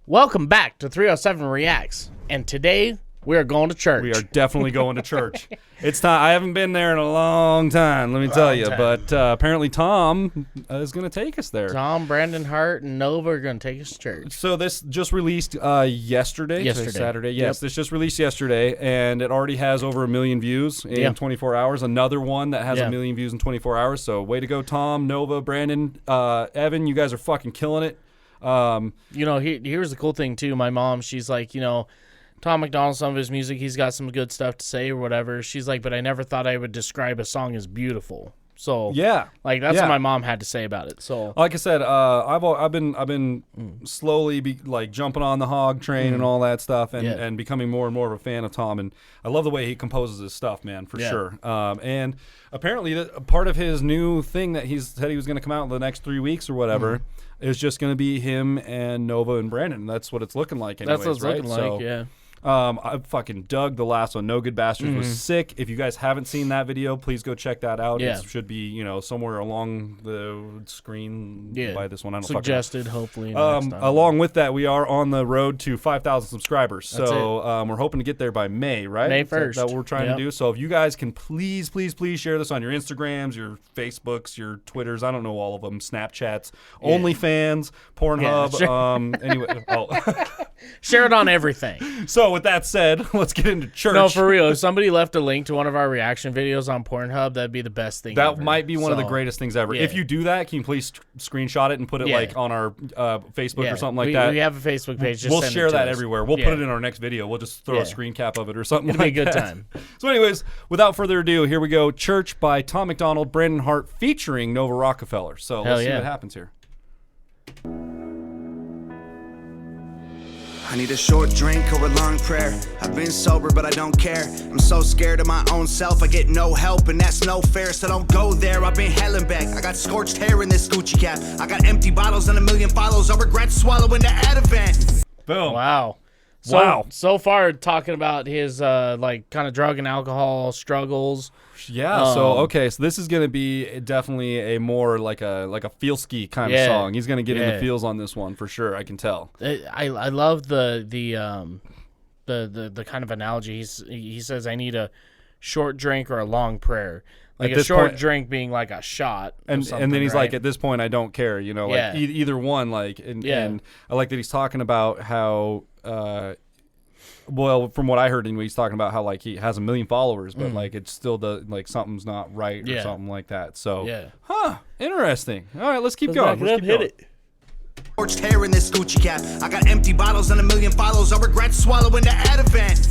Welcome back to 307 Reacts, and today we are going to church. We are definitely going to church. It's time. I haven't been there in a long time, let me tell you. But apparently Tom is going to take us there. Tom, Brandon, Hart, and Nova are going to take us to church. So this just released yesterday. Saturday. Yes, This just released yesterday, and it already has over 1 million views in 24 hours. Another one that has 1 million views in 24 hours. So way to go, Tom, Nova, Brandon, Evan. You guys are fucking killing it. Here's the cool thing too. My mom, she's like, Tom Macdonald, some of his music, he's got some good stuff to say or whatever. She's like, but I never thought I would describe a song as beautiful. So that's what my mom had to say about it. So like I said, I've been slowly jumping on the hog train and all that stuff, and becoming more and more of a fan of Tom. And I love the way he composes his stuff, man, for sure. And apparently, part of his new thing that he said he was going to come out in the next 3 weeks or whatever is just going to be him and Nova and Brandon. That's what it's looking like. Anyways, that's what it's looking like. Yeah. I fucking dug the last one. No Good Bastards was sick. If you guys haven't seen that video, please go check that out. It should be, somewhere along the screen by this one. I don't suggested, hopefully. Along with that, we are on the road to 5,000 subscribers. So we're hoping to get there by May, right? May 1st. That's what we're trying to do. So if you guys can please share this on your Instagrams, your Facebooks, your Twitters. I don't know all of them. Snapchats, OnlyFans, Pornhub. Anyway, share it on everything. So with that said, let's get into church. No, for real. If somebody left a link to one of our reaction videos on Pornhub, that'd be the best thing ever. That might be one of the greatest things ever. If you do that, can you please screenshot it and put it on our Facebook or something like that? We have a Facebook page. Just we'll share that everywhere. We'll put it in our next video. We'll just throw a screen cap of it or something. It'll be a good time. So anyways, without further ado, here we go. Church by Tom Macdonald, Brandon Hart, featuring Nova Rockafeller. So let's see what happens here. I need a short drink or a long prayer. I've been sober, but I don't care. I'm so scared of my own self. I get no help, and that's no fair. So don't go there. I've been hell and back. I got scorched hair in this Gucci cap. I got empty bottles and 1 million follows. I regret swallowing the ad event. Boom. Wow. So far, talking about his kind of drug and alcohol struggles. Yeah. So this is gonna be definitely a more like a feel ski kind of song. He's gonna get in the feels on this one for sure. I can tell. I love the kind of analogy. He says, I need a short drink or a long prayer. Like a short drink being like a shot, and then he's like, at this point, I don't care. Either one. And I like that he's talking about how. Well, from what I heard, he's talking about how he has 1 million followers, but it's still something's not right or something like that. So, interesting. All right, let's keep going. Hit it. Scorched hair in this Gucci cap. I got empty bottles and 1 million follows. I regret swallowing the ad event.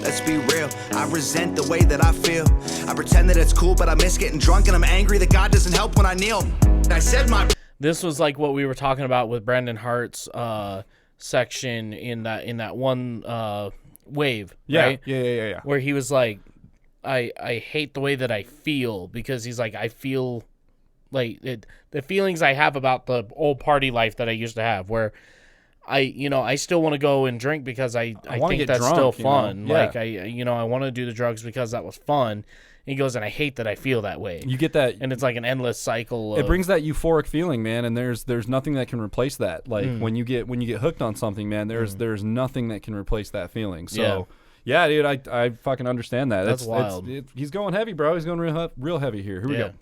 Let's be real. I resent the way that I feel. I pretend that it's cool, but I miss getting drunk, and I'm angry that God doesn't help when I kneel. I said my. This was like what we were talking about with Brandon Hart's section in that one wave, right? Yeah. Where he was like, I hate the way that I feel, because he's like, I feel like the feelings I have about the old party life that I used to have, where I still want to go and drink because I think that's drunk, still fun. I want to do the drugs because that was fun. He goes, and I hate that I feel that way. You get that, and it's like an endless cycle. It brings that euphoric feeling, man, and there's nothing that can replace that. When you get hooked on something, man, there's nothing that can replace that feeling. So, yeah dude, I fucking understand that. That's wild. He's going heavy, bro. He's going real heavy here. Here we go.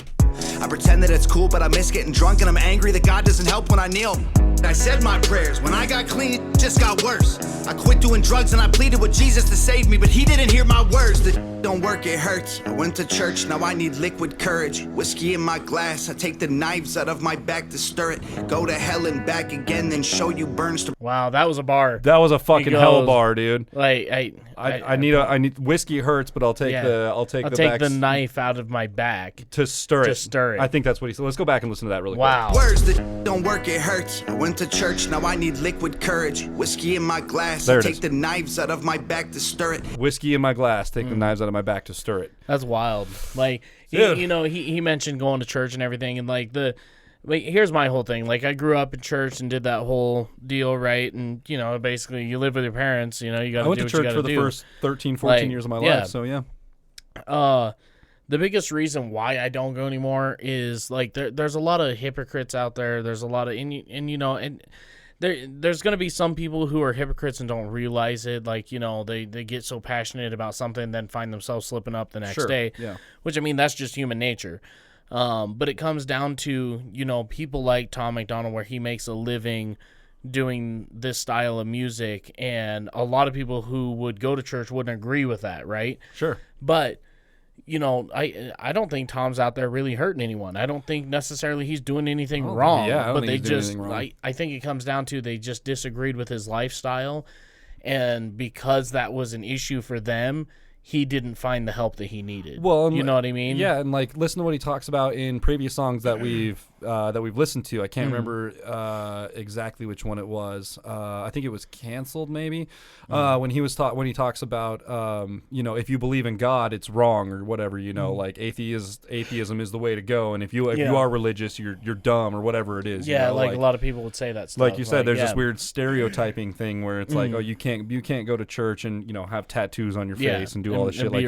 I pretend that it's cool, but I miss getting drunk, and I'm angry that God doesn't help when I kneel. I said my prayers. When I got clean, it just got worse. I quit doing drugs and I pleaded with Jesus to save me, but he didn't hear my words. The don't work, it hurts. I went to church, now I need liquid courage. Whiskey in my glass, I take the knives out of my back to stir it. Go to hell and back again, then show you burns to. Wow, that was a bar. That was a fucking hell bar, dude. I need whiskey hurts, but I'll take the knife out of my back to stir it. I think that's what he said. Let's go back and listen to that really quick. Words that don't work, it hurts. I went to church, now I need liquid courage. Whiskey in my glass, I take the knives out of my back to stir it. Whiskey in my glass, take the knives out of my back to stir it. That's wild. He mentioned going to church and everything, and here's my whole thing. I grew up in church and did that whole deal, right? And, basically you live with your parents, you got to do what you got to do. I went to church for the first 13, 14 years of my life, so yeah. The biggest reason why I don't go anymore is, there's a lot of hypocrites out there. There's a lot of, and there's going to be some people who are hypocrites and don't realize it. Like, you know, they get so passionate about something and then find themselves slipping up the next day. Yeah. Which, I mean, that's just human nature. But it comes down to, you know, people like Tom Macdonald, where he makes a living doing this style of music, and a lot of people who would go to church wouldn't agree with that, right? Sure. But, you know, I don't think Tom's out there really hurting anyone. I don't think necessarily he's doing anything wrong. Yeah, I don't but think they he's doing just, anything wrong. I think it comes down to they just disagreed with his lifestyle, and because that was an issue for them, he didn't find the help that he needed. Well, you know what I mean? Yeah, and like listen to what he talks about in previous songs that we've listened to. I can't remember exactly which one it was. I think it was Canceled, maybe. When he talks about you know, if you believe in God, it's wrong or whatever. You know, like atheism is the way to go, and if you are religious, you're dumb or whatever it is. Yeah, you know? like a lot of people would say that stuff. Like you said, there's this weird stereotyping thing where it's like, oh, you can't go to church and, you know, have tattoos on your face and do all this shit. Like,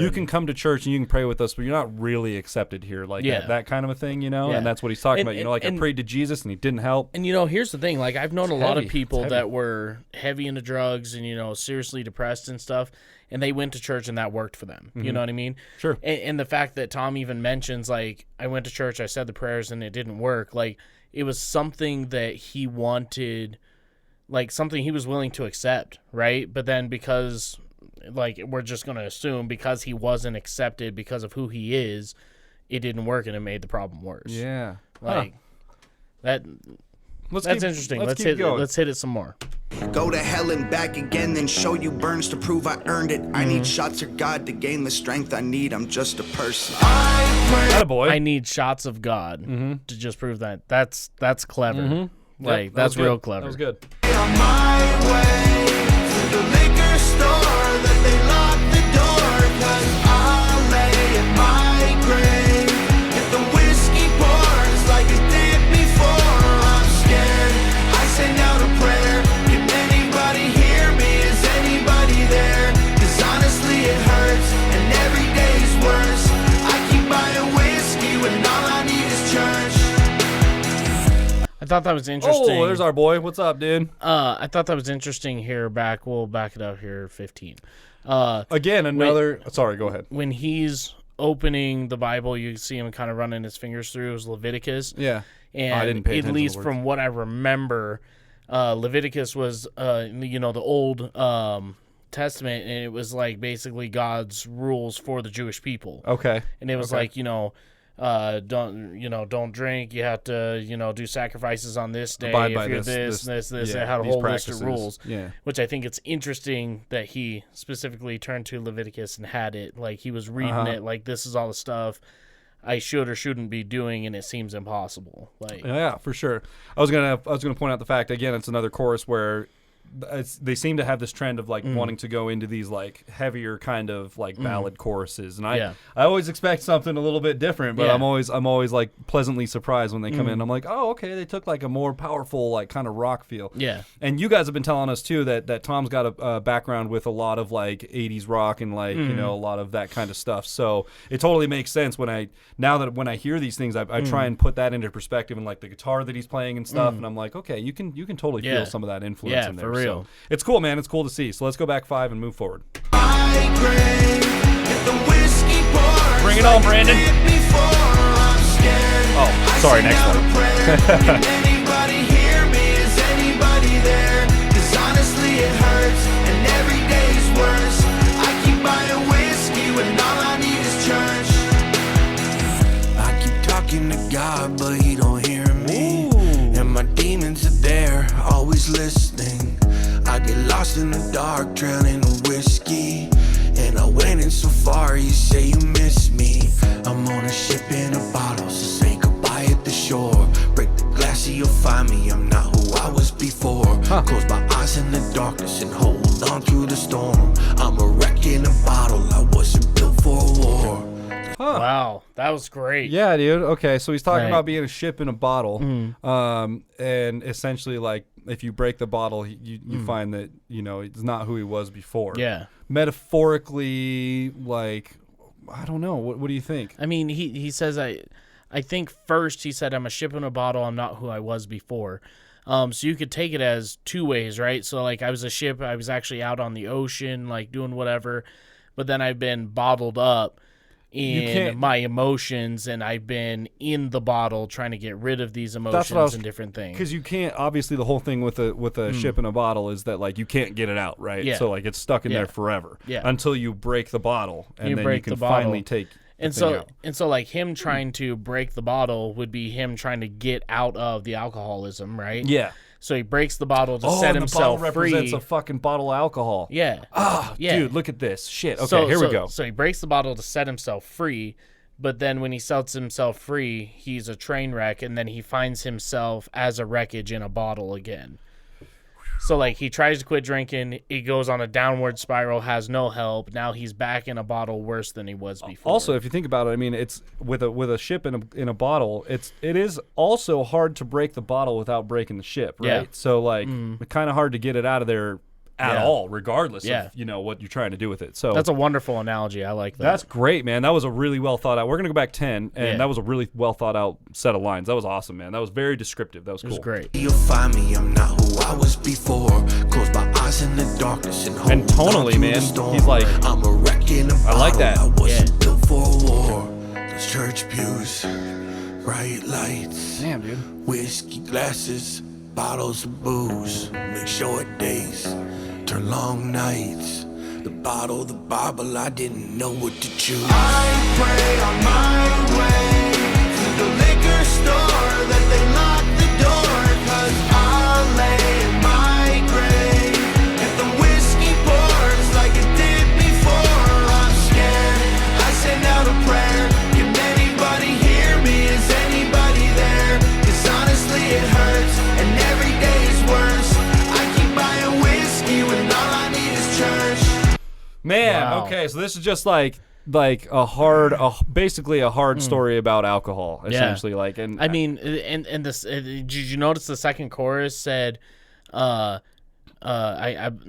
you can come to church and you can pray with us, but you're not really accepted here. Like that kind of a thing, you know. And that's what he's talking about. You know, like I prayed to Jesus and he didn't help. And you know, here's the thing. Like, I've known a lot of people heavy. that were heavy into drugs and, you know, seriously depressed and stuff, and they went to church and that worked for them. You know what I mean? Sure. And the fact that Tom even mentions, like, I went to church, I said the prayers, and it didn't work. Like, it was something that he wanted, like something he was willing to accept, right? But then because, like, we're just going to assume because he wasn't accepted because of who he is, it didn't work and it made the problem worse. Yeah. Like, that's interesting. Let's hit it some more. Go to hell and back again, then show you burns to prove I earned it. I need shots of God to gain the strength I need. I'm just a person. I need shots of God to just prove that. That's clever. Like, that's real clever. That was good. On my way to the liquor store, that they lock the door, 'cause I'll lay in my grave if the whiskey pours like it did before. I'm scared. I send out a prayer. Can anybody hear me? Is anybody there? 'Cause honestly it hurts and every day's worse. I keep buying whiskey when all I need is church. I thought that was interesting. Oh, there's our boy. What's up, dude? I thought that was interesting here. We'll back it up here. 15. Again, another. Sorry, go ahead. When he's opening the Bible, you see him kind of running his fingers through his Leviticus. Yeah. And I didn't pay at attention least to the from words. what I remember, Leviticus was, you know, the Old Testament, and it was like basically God's rules for the Jewish people. Okay. And it was like, you know, don't drink. You have to, you know, do sacrifices on this day. Abide by if you're this. It Yeah, had a these whole practices. list of rules. Yeah. Which I think it's interesting that he specifically turned to Leviticus and had it. Like, he was reading it, like, this is all the stuff I should or shouldn't be doing, and it seems impossible. Like, Yeah, for sure. I was gonna point out the fact again. It's another chorus where they seem to have this trend of like wanting to go into these like heavier kind of like ballad choruses, and I always expect something a little bit different, but I'm always like pleasantly surprised when they come in. I'm like, oh, okay, they took like a more powerful like kind of rock feel. Yeah. And you guys have been telling us too that Tom's got a background with a lot of like 80s rock and like you know, a lot of that kind of stuff. So it totally makes sense when I hear these things, I try and put that into perspective and like the guitar that he's playing and stuff, and I'm like, okay, you can totally feel some of that influence in there. For real. So it's cool, man. It's cool to see. So let's go back 5 and move forward. Bring it on, Brandon. Oh, sorry, next one. Can anybody hear me? Is anybody there? 'Cause honestly it hurts and every day's worse. I keep buying whiskey when all I need is church. I keep talking to God, but he don't hear me. And my demons are there, always listening. I get lost in the dark, drowning in whiskey. And I went in so far, you say you miss me. I'm on a ship in a bottle, so say goodbye at the shore. Break the glass so you'll find me, I'm not who I was before. Close my eyes in the darkness and hold on through the storm. I'm a wreck in a bottle, I wasn't built for a war. Wow, that was great. Yeah, dude. Okay, so he's talking about being a ship in a bottle, and essentially, like, if you break the bottle, you find that, you know, it's not who he was before. Yeah. Metaphorically, like, I don't know. What do you think? I mean, he says, I think first he said, I'm a ship in a bottle, I'm not who I was before. So you could take it as two ways, right? So like I was a ship, I was actually out on the ocean, like doing whatever, but then I've been bottled up in my emotions, and I've been in the bottle trying to get rid of these emotions and different things. Because you can't, obviously the whole thing with a ship in a bottle is that like you can't get it out, right? Yeah. So like it's stuck in there forever until you break the bottle, and then you can finally take and so like him trying to break the bottle would be him trying to get out of the alcoholism, right? Yeah. So he breaks the bottle to set himself free. free. Represents a fucking bottle of alcohol. Yeah. Oh, yeah. Dude, look at this. Shit. Okay, here we go. So he breaks the bottle to set himself free, but then when he sets himself free, he's a train wreck, and then he finds himself as a wreckage in a bottle again. So, like, he tries to quit drinking. He goes on a downward spiral, has no help. Now he's back in a bottle worse than he was before. Also, if you think about it, I mean, it's with a ship in a bottle. It is also hard to break the bottle without breaking the ship, right? Yeah. So, like, it's kind of hard to get it out of there at all, regardless of what you're trying to do with it. So that's a wonderful analogy. I like that. That's great, man. That was a really well thought out. We're gonna go back 10, and that was a really well thought out set of lines. That was awesome, man. That was very descriptive. That was cool. It was great. You'll find me, I'm not who I was before. Close my eyes in the darkness and hold tonally, on to man, the storm. he's like, I'm a wreck in a bottle. I like that. I wasn't built for a war. Those church pews, bright lights, damn, dude. Whiskey glasses, bottles of booze. Make short days, turn long nights. The bottle, the Bible, I didn't know what to choose. I pray on my way to the liquor store that they lock the door, 'cause I'll lay in my grave if the whiskey pours like it did before. I'm scared, I send out a prayer. Can anybody hear me? Is anybody there? 'Cause honestly it hurts and every day's worse. I keep buying whiskey when all I need is church. Man, Wow. okay, so this is just like basically a hard story about alcohol, essentially. Like, and I mean, and this. Did you notice the second chorus said, I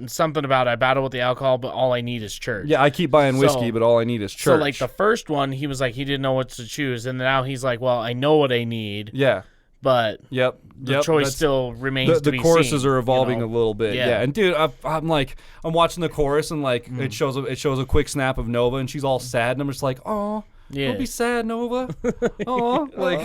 something about I battle with the alcohol, but all I need is church. yeah, I keep buying whiskey, but all I need is church. So like the first one, he was like he didn't know what to choose, and now he's like, well, I know what I need, but the choice still remains to be seen. The choruses are evolving a little bit, Yeah. And dude, I'm watching the chorus, and like it shows a quick snap of Nova, and she's all sad, and I'm just like, oh. Don't be sad, Nova. Oh, like.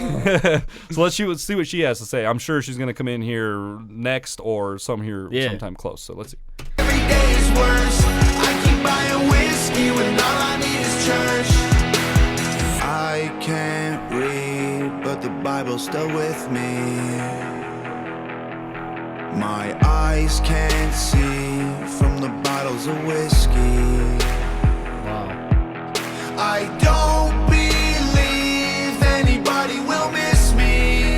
So let's see what she has to say. I'm sure she's gonna come in here next or sometime close. So let's see. Every day is worse. I keep buying whiskey when all I need is church. I can't read, but the Bible's still with me. My eyes can't see from the bottles of whiskey. Wow. I don't believe anybody will miss me.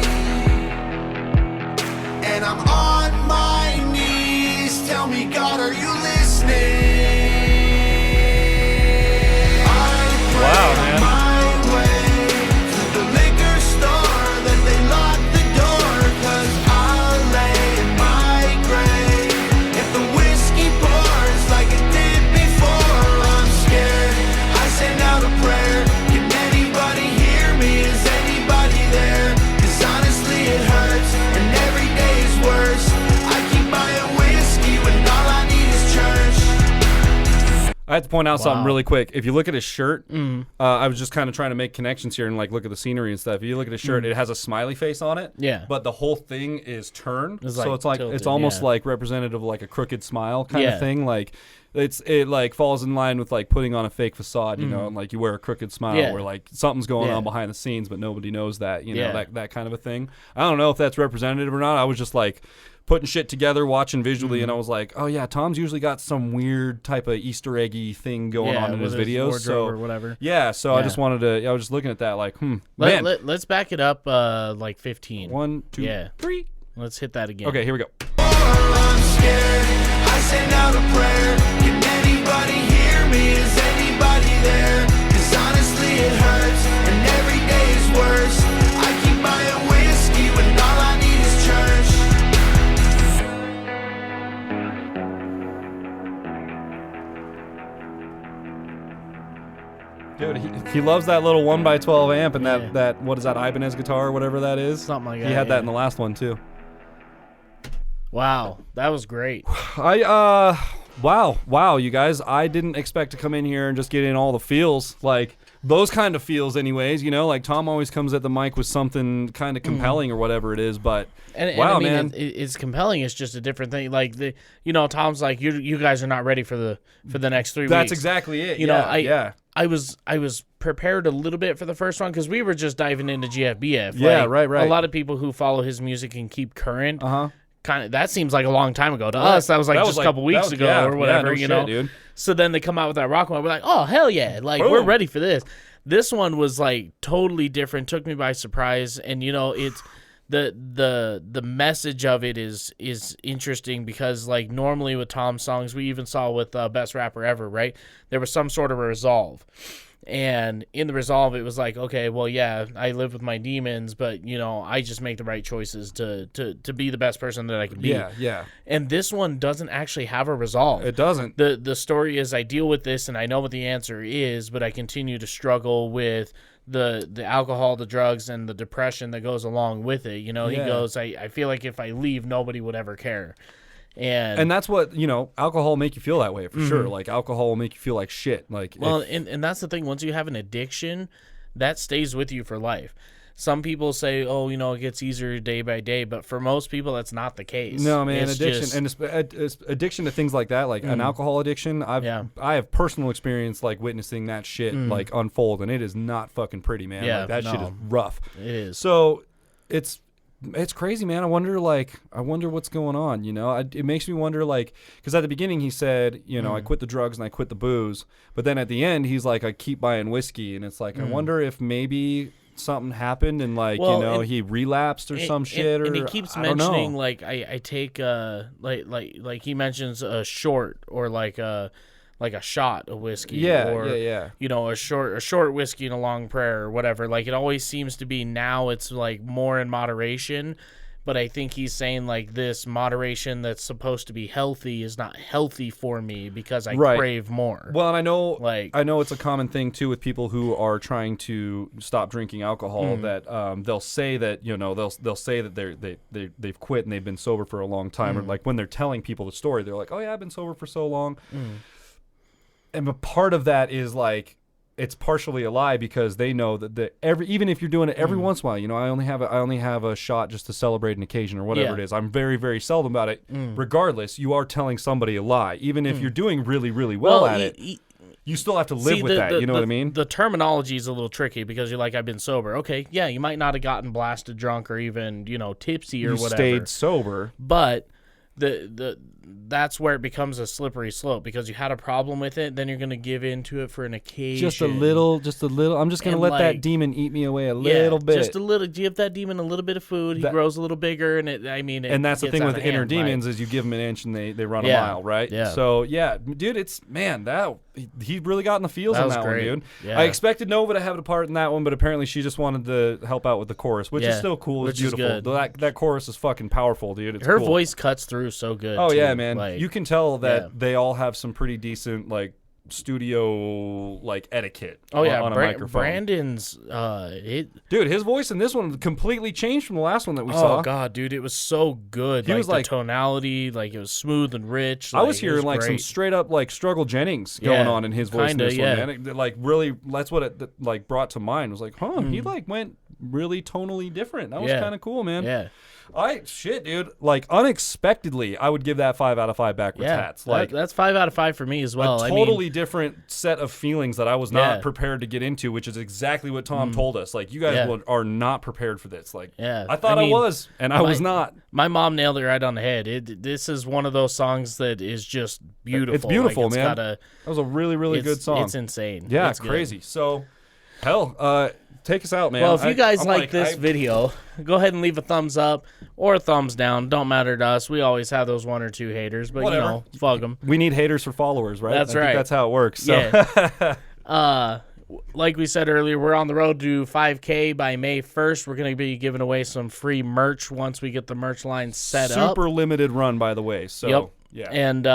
And I'm on my knees. Tell me, God, are you listening? Wow, man. My way to the liquor store that they lock the door, 'cause I'll lay in my grave if the whiskey pours like it did before. I'm scared, I send out a prayer. Can anybody hear me? Is anybody there? 'Cause honestly it hurts and every day is worse. I keep buying whiskey when all I need is church. I have to point out something really quick. If you look at his shirt, I was just kind of trying to make connections here and like look at the scenery and stuff. If you look at his shirt, it has a smiley face on it. Yeah. But the whole thing is turned, It's so like it's like tilted, it's almost yeah. like representative of like a crooked smile kind Yeah. of thing. Like it like falls in line with like putting on a fake facade, you know, and like you wear a crooked smile Yeah. where like something's going Yeah. on behind the scenes, but nobody knows that, you know, Yeah. that kind of a thing. I don't know if that's representative or not. I was just like putting shit together, watching visually, and I was like, oh yeah, Tom's usually got some weird type of Easter eggy thing going on in his with videos. wardrobe So or whatever. yeah, so I just wanted to. I was just looking at that, like, man. Let's back it up like 15. 1, 2, Yeah. 3. Let's hit that again. Okay, here we go. I'm scared, I send out a prayer. Can anybody hear me? Is anybody there? 'Cause honestly it hurts and every day is worse. I keep buying whiskey when all I need is church. Dude, he loves that little 1x12 amp and Yeah. that what is that, Ibanez guitar or whatever that is. Something like He that, had yeah. that in the last one too. Wow, that was great. Wow, you guys. I didn't expect to come in here and just get in all the feels, like those kind of feels anyways, you know, like Tom always comes at the mic with something kind of compelling or whatever it is, but wow, I mean, man. it's compelling. It's just a different thing. Like Tom's like, you guys are not ready for the next 3 weeks. That's exactly it. I was prepared a little bit for the first one because we were just diving into GFBF. Yeah, like, right. A lot of people who follow his music and keep current. Kind of that seems like a long time ago to us. That was like just a couple weeks ago or whatever, you know. Dude. So then they come out with that rock one. We're like, oh hell yeah! Like we're ready for this. This one was like totally different. Took me by surprise, and it's the message of it is interesting because like normally with Tom's songs, we even saw with Best Rapper Ever, right? There was some sort of a resolve. And in the resolve, it was like, okay, well, yeah, I live with my demons, but, I just make the right choices to be the best person that I can be. Yeah. And this one doesn't actually have a resolve. It doesn't. The story is I deal with this and I know what the answer is, but I continue to struggle with the alcohol, the drugs, and the depression that goes along with it. He goes, I feel like if I leave, nobody would ever care. And that's what, alcohol will make you feel that way for sure. Like alcohol will make you feel like shit. Like, and that's the thing. Once you have an addiction, that stays with you for life. Some people say, oh, it gets easier day by day, but for most people, that's not the case. No, man, addiction it's addiction to things like that, like an alcohol addiction. I have personal experience like witnessing that shit like unfold, and it is not fucking pretty, man. Yeah, like, that shit is rough. It is. So it's crazy, man. I wonder what's going on, It makes me wonder, like, because at the beginning he said, I quit the drugs and I quit the booze. But then at the end, he's like, I keep buying whiskey. And it's like, I wonder if maybe something happened and, like, he relapsed or some shit. And he keeps mentioning, like, I take, like he mentions a short or like a shot of whiskey, or a short whiskey and a long prayer or whatever. Like it always seems to be now. It's like more in moderation, but I think he's saying like this moderation that's supposed to be healthy is not healthy for me because I crave more. Well, and I know it's a common thing too with people who are trying to stop drinking alcohol that they'll say that they'll say that they've quit and they've been sober for a long time, or like when they're telling people the story, they're like, oh yeah, I've been sober for so long. And a part of that is like it's partially a lie because they know that even if you're doing it every once in a while, I only have a shot just to celebrate an occasion or whatever it is. I'm very, very seldom about it. Regardless, you are telling somebody a lie, even if you're doing really, really well at it. You still have to live with that. You know what I mean? The terminology is a little tricky because you're like, I've been sober. Okay, yeah, you might not have gotten blasted drunk or even tipsy or whatever. You stayed sober, but that's where it becomes a slippery slope because you had a problem with it, then you're going to give into it for an occasion. Just a little. I'm just going to let that demon eat me away a little bit. Just a little. Give that demon a little bit of food. He grows a little bigger, and and that's the thing with inner demons is you give them an inch and they run a mile, right? Yeah. So yeah, dude, he really got in the feels on that one, dude. Yeah. I expected Nova to have a part in that one, but apparently she just wanted to help out with the chorus, which is still cool. It's beautiful. That chorus is fucking powerful, dude. It's her cool. Voice cuts through so good. Oh too. Yeah, man. Like, you can tell that they all have some pretty decent like studio like etiquette. On a microphone. Brandon's dude, his voice in this one completely changed from the last one that we saw. Oh god, dude, it was so good. He was like the tonality, like it was smooth and rich. I was hearing like some straight up like Struggle Jennings going on in his voice in this one, man. It, like really, that's what it like brought to mind. Was like, he like went really tonally different. That was kind of cool, man. Yeah. Dude. Like unexpectedly, I would give that 5 out of 5 backwards hats. Like that's 5 out of 5 for me as well. A totally different set of feelings that I was not prepared to get into, which is exactly what Tom told us. Like you guys are not prepared for this. Like I thought I was, and I was not. My mom nailed it right on the head. This is one of those songs that is just beautiful. It's beautiful, like, man. That was a really, really good song. It's insane. Yeah, it's crazy. Good. So, hell, take us out, man. Well, if you guys like this video, go ahead and leave a thumbs up or a thumbs down. Don't matter to us. We always have those 1 or 2 haters, but fuck them. We need haters for followers, right? That's right. Think that's how it works. So. Yeah. Like we said earlier, we're on the road to 5K by May 1st. We're going to be giving away some free merch once we get the merch line set up. Super limited run, by the way. So. Yep. Yeah. And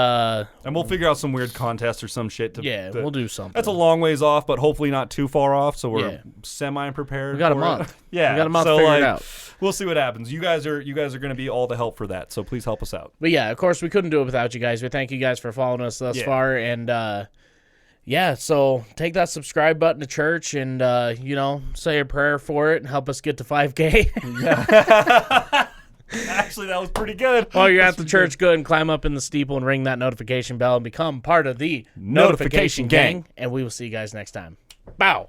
we'll figure out some weird contest or some shit. We'll do something. That's a long ways off, but hopefully not too far off. So we're semi-prepared. We got a month. Yeah, we got a month to figure it out. We'll see what happens. You guys are going to be all the help for that. So please help us out. But yeah, of course we couldn't do it without you guys. We thank you guys for following us thus far, and so take that subscribe button to church and say a prayer for it and help us get to 5K. Yeah. Actually, that was pretty good. While you're at the church, go ahead and climb up in the steeple and ring that notification bell and become part of the Notification Gang. And we will see you guys next time. Bow.